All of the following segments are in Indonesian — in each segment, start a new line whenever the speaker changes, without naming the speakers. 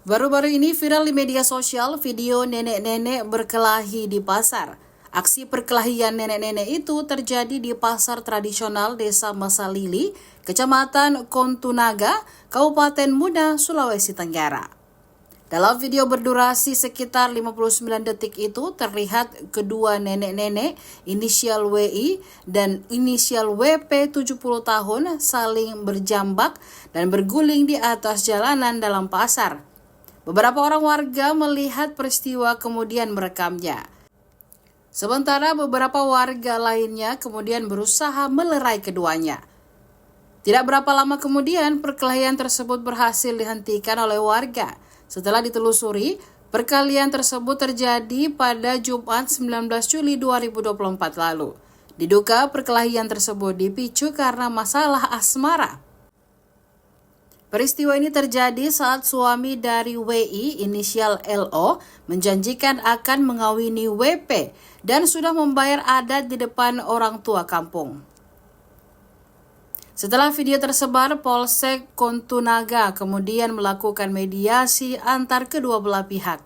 Baru-baru ini viral di media sosial video nenek-nenek berkelahi di pasar. Aksi perkelahian nenek-nenek itu terjadi di pasar tradisional Desa Masalili, Kecamatan Kontunaga, Kabupaten Muna, Sulawesi Tenggara. Dalam video berdurasi sekitar 59 detik itu terlihat kedua nenek-nenek inisial WI dan inisial WP 70 tahun saling berjambak dan berguling di atas jalanan dalam pasar. Beberapa orang warga melihat peristiwa kemudian merekamnya. Sementara beberapa warga lainnya kemudian berusaha melerai keduanya. Tidak berapa lama kemudian perkelahian tersebut berhasil dihentikan oleh warga. Setelah ditelusuri, perkelahian tersebut terjadi pada Jumat 19 Juli 2024 lalu. Diduga perkelahian tersebut dipicu karena masalah asmara. Peristiwa ini terjadi saat suami dari WI inisial LO menjanjikan akan mengawini WP dan sudah membayar adat di depan orang tua kampung. Setelah video tersebar, Polsek Kontunaga kemudian melakukan mediasi antar kedua belah pihak.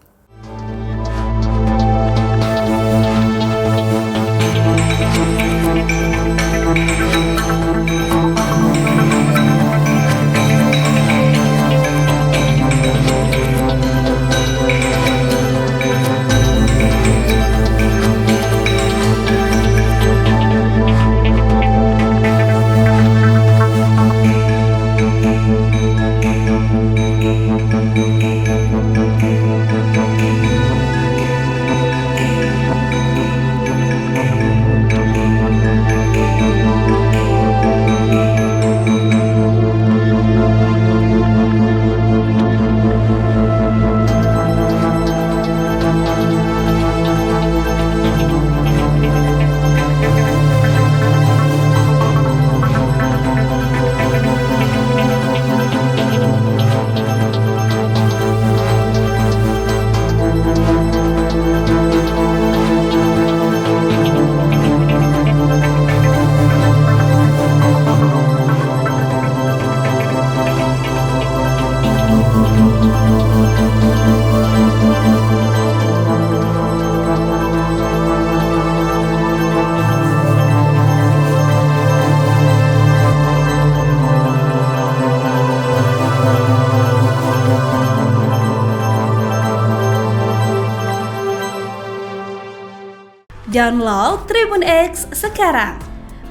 Download Tribun X sekarang,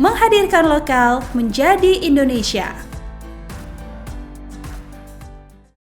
menghadirkan lokal menjadi Indonesia.